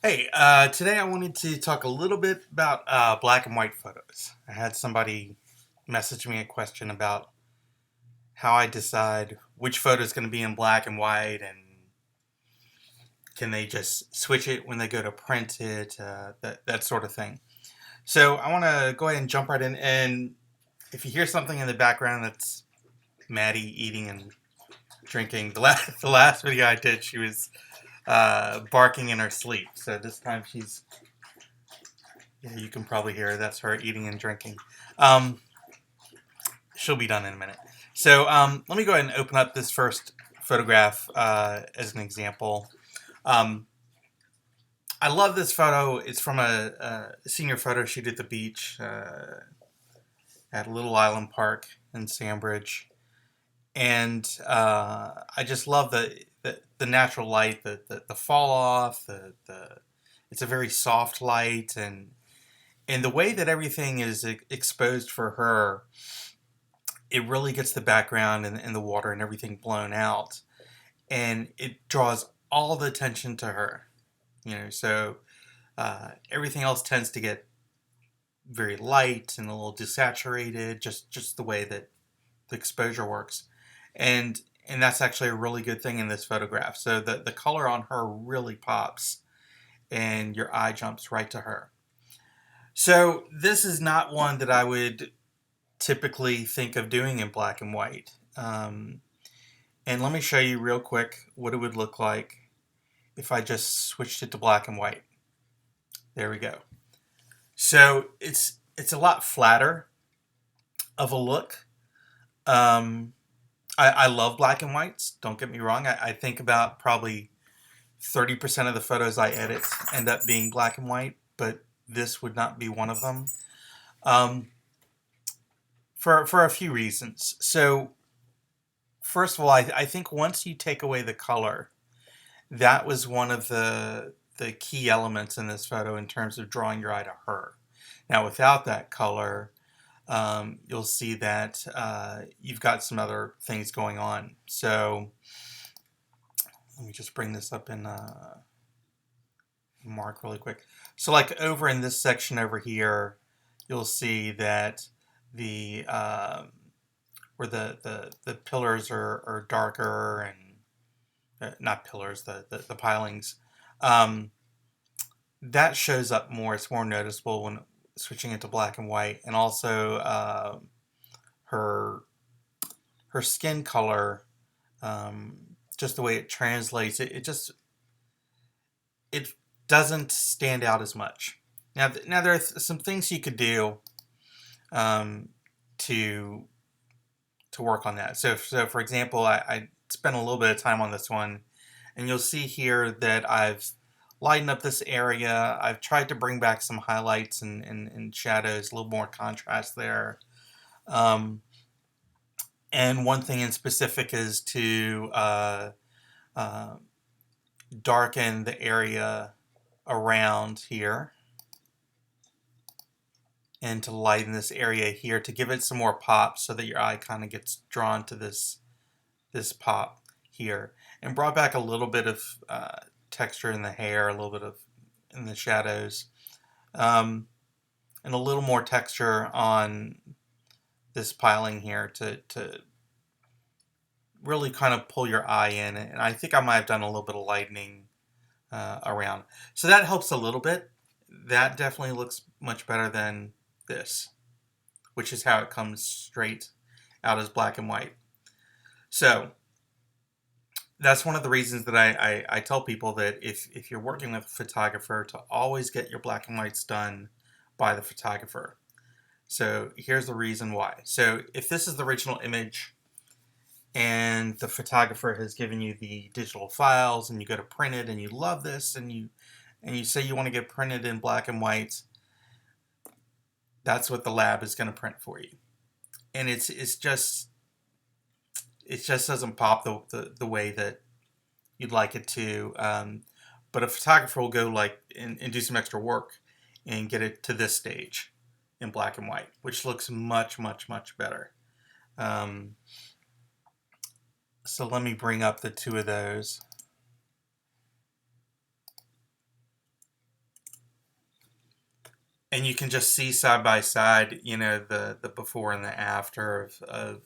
Hey, today I wanted to talk a little bit about black and white photos. I had somebody message me a question about how I decide which photo is going to be in black and white, and can they just switch it when they go to print it, that sort of thing. So I want to go ahead and jump right in. And if you hear something in the background, that's Maddie eating and drinking. The last video I did, she was barking in her sleep. So this time she's Yeah, you can probably hear her. That's her eating and drinking. Um, she'll be done in a minute. So let me go ahead and open up this first photograph as an example. Um, I love this photo. It's from a senior photo shoot at the beach at Little Island Park in Sandbridge. And I just love the natural light, the fall off, it's a very soft light, and the way that everything is exposed for her, it really gets the background and the water and everything blown out, and it draws all the attention to her. So everything else tends to get very light and a little desaturated, just the way that the exposure works, and that's actually a really good thing in this photograph. So the color on her really pops, and your eye jumps right to her. So this is not one that I would typically think of doing in black and white. And let me show you real quick what it would look like if I just switched it to black and white. There we go. So it's a lot flatter of a look. Um, I love black and whites. Don't get me wrong. I think about probably 30% of the photos I edit end up being black and white, but this would not be one of them. Um, for a few reasons. So first of all, I think once you take away the color, that was one of the key elements in this photo in terms of drawing your eye to her. Now, without that color, you'll see that you've got some other things going on. So let me just bring this up in Mark really quick. So like over in this section over here, you'll see that the where the pillars are darker, and not pillars, the pilings. Um, that shows up more. It's more noticeable when switching it to black and white, and also her her skin color, just the way it translates. It doesn't stand out as much. Now there are some things you could do um, to work on that. So for example, I spent a little bit of time on this one, and you'll see here that I've lightened up this area. I've tried to bring back some highlights and shadows, a little more contrast there. Um, and one thing in specific is to uh, darken the area around here, and to lighten this area here to give it some more pop, so that your eye kind of gets drawn to this pop here, and brought back a little bit of texture in the hair, a little bit of in the shadows, um, and a little more texture on this piling here to really kind of pull your eye in. And I think I might have done a little bit of lightening around. So that helps a little bit. That definitely looks much better than this, which is how it comes straight out as black and white. So that's one of the reasons that I tell people that if you're working with a photographer, to always get your black and whites done by the photographer. So here's the reason why. So if this is the original image and the photographer has given you the digital files, and you go to print it and you love this, and you say you want to get printed in black and white, that's what the lab is going to print for you. And it just doesn't pop the way that you'd like it to. But a photographer will go and do some extra work and get it to this stage in black and white, which looks much, much, much better. Um, so let me bring up the two of those. And you can just see side by side, the before and the after of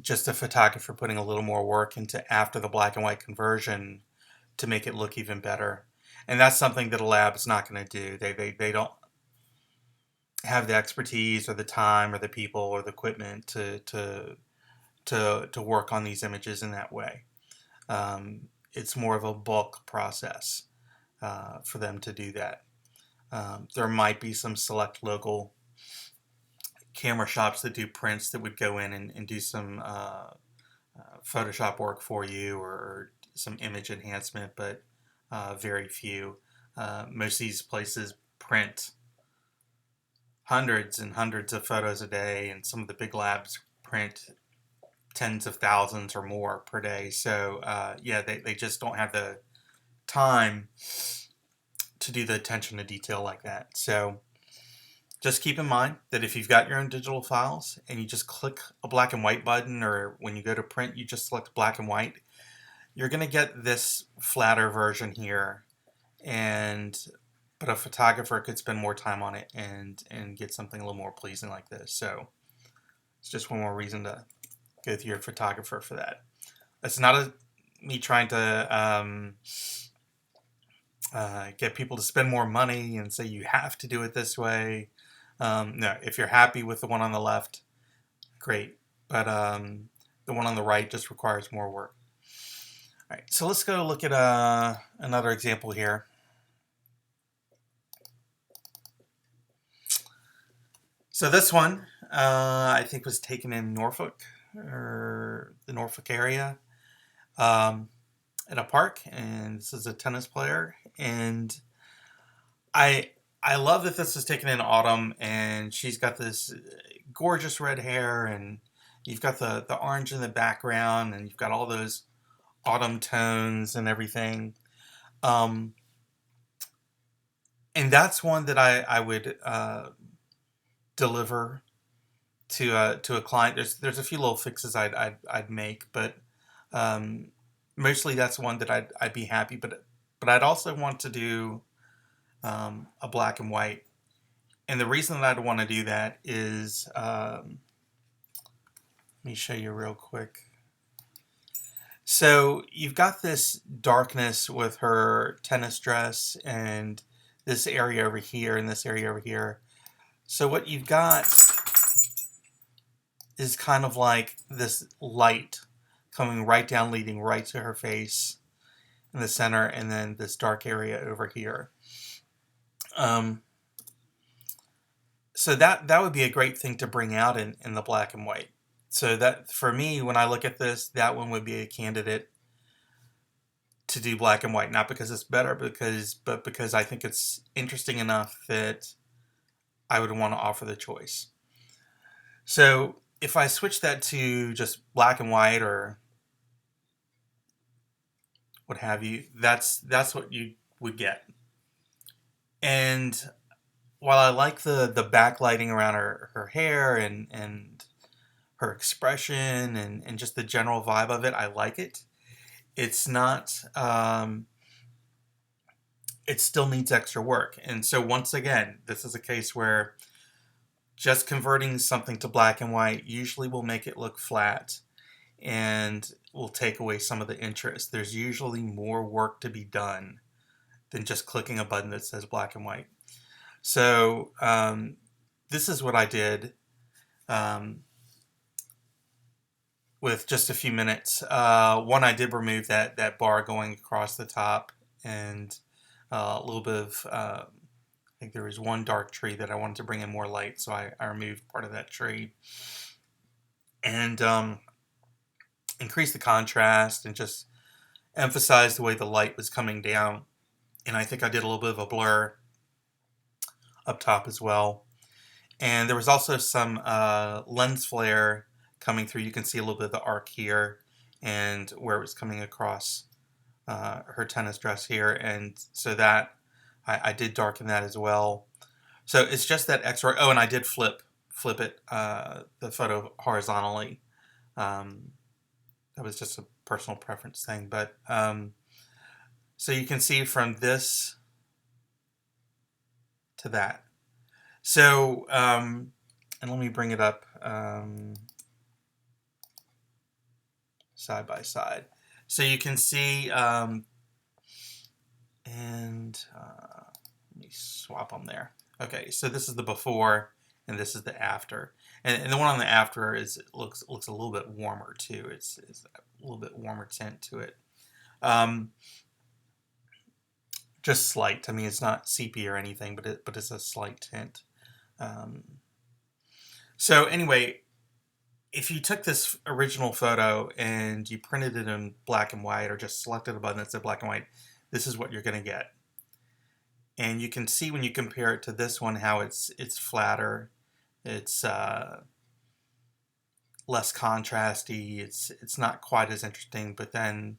just a photographer putting a little more work into after the black and white conversion to make it look even better. And that's something that a lab is not going to do. They don't have the expertise or the time or the people or the equipment to work on these images in that way. It's more of a bulk process for them to do that. There might be some select local camera shops that do prints that would go in and do some Photoshop work for you or some image enhancement, but very few. Most of these places print hundreds and hundreds of photos a day, and some of the big labs print tens of thousands or more per day. So yeah, they just don't have the time to do the attention to detail like that. So just keep in mind that if you've got your own digital files and you just click a black and white button, or when you go to print, you just select black and white, you're going to get this flatter version here. But a photographer could spend more time on it and get something a little more pleasing like this. So it's just one more reason to go through your photographer for that. It's not me trying to get people to spend more money and say you have to do it this way. No, if you're happy with the one on the left, great. But the one on the right just requires more work. All right, so let's go look at another example here. So this one, I think, was taken in Norfolk, or the Norfolk area, at a park, and this is a tennis player, and I love that this was taken in autumn, and she's got this gorgeous red hair, and you've got the orange in the background, and you've got all those autumn tones and everything. And that's one that I would deliver to a client. There's a few little fixes I'd make, but mostly that's one that I'd be happy. But I'd also want to do a black and white, and the reason that I'd want to do that is let me show you real quick. So you've got this darkness with her tennis dress and this area over here and this area over here. So what you've got is kind of like this light coming right down, leading right to her face in the center, and then this dark area over here. So that would be a great thing to bring out in the black and white. So that, for me, when I look at this, that one would be a candidate to do black and white. Not because it's better, but because I think it's interesting enough that I would want to offer the choice. So if I switch that to just black and white or what have you, that's what you would get. And while I like the backlighting around her hair and her expression and just the general vibe of it, I like it. It's not, it still needs extra work. And so once again, this is a case where just converting something to black and white usually will make it look flat and will take away some of the interest. There's usually more work to be done than just clicking a button that says black and white. So this is what I did with just a few minutes. One, I did remove that bar going across the top, and a little bit of, I think there was one dark tree that I wanted to bring in more light, so I removed part of that tree. And increase the contrast and just emphasize the way the light was coming down. And I think I did a little bit of a blur up top as well. And there was also some lens flare coming through. You can see a little bit of the arc here and where it was coming across her tennis dress here. And so that I did darken that as well. So it's just that extra. Oh, and I did flip it, the photo horizontally. That was just a personal preference thing. But so you can see from this to that. So, and let me bring it up side by side. So you can see, and let me swap them there. Okay, so this is the before, and this is the after. And the one on the after looks a little bit warmer too. It's a little bit warmer tint to it. Um, just slight. I mean, it's not sepia or anything, but it's a slight tint. Um, so anyway, if you took this original photo and you printed it in black and white, or just selected a button that said black and white, this is what you're going to get. And you can see when you compare it to this one how it's flatter, it's less contrasty, it's not quite as interesting. But then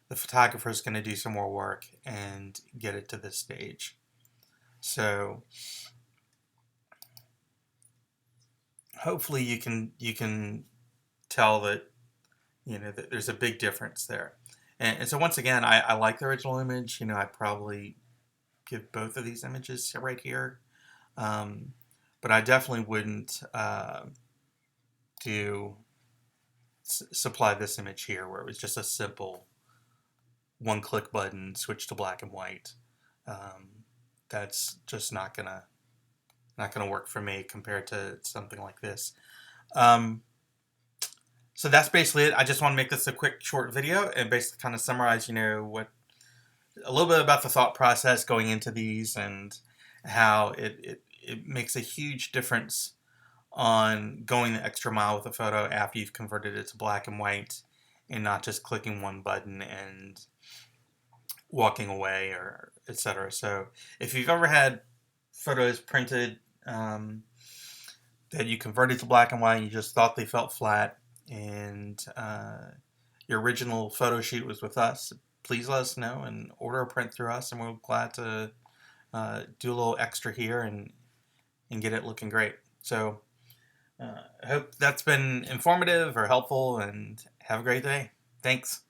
the photographer is going to do some more work and get it to this stage. So hopefully you can tell that that there's a big difference there. And so once again, I like the original image. I'd probably give both of these images right here. But I definitely wouldn't supply this image here, where it was just a simple one-click button, switch to black and white. That's just not gonna work for me compared to something like this. So that's basically it. I just want to make this a quick, short video and basically kind of summarize, what a little bit about the thought process going into these, and how it makes a huge difference on going the extra mile with a photo after you've converted it to black and white, and not just clicking one button and walking away, or etc. So if you've ever had photos printed that you converted to black and white and you just thought they felt flat, and your original photo shoot was with us, please let us know and order a print through us, and we're glad to do a little extra here and get it looking great. So I hope that's been informative or helpful, and have a great day. Thanks.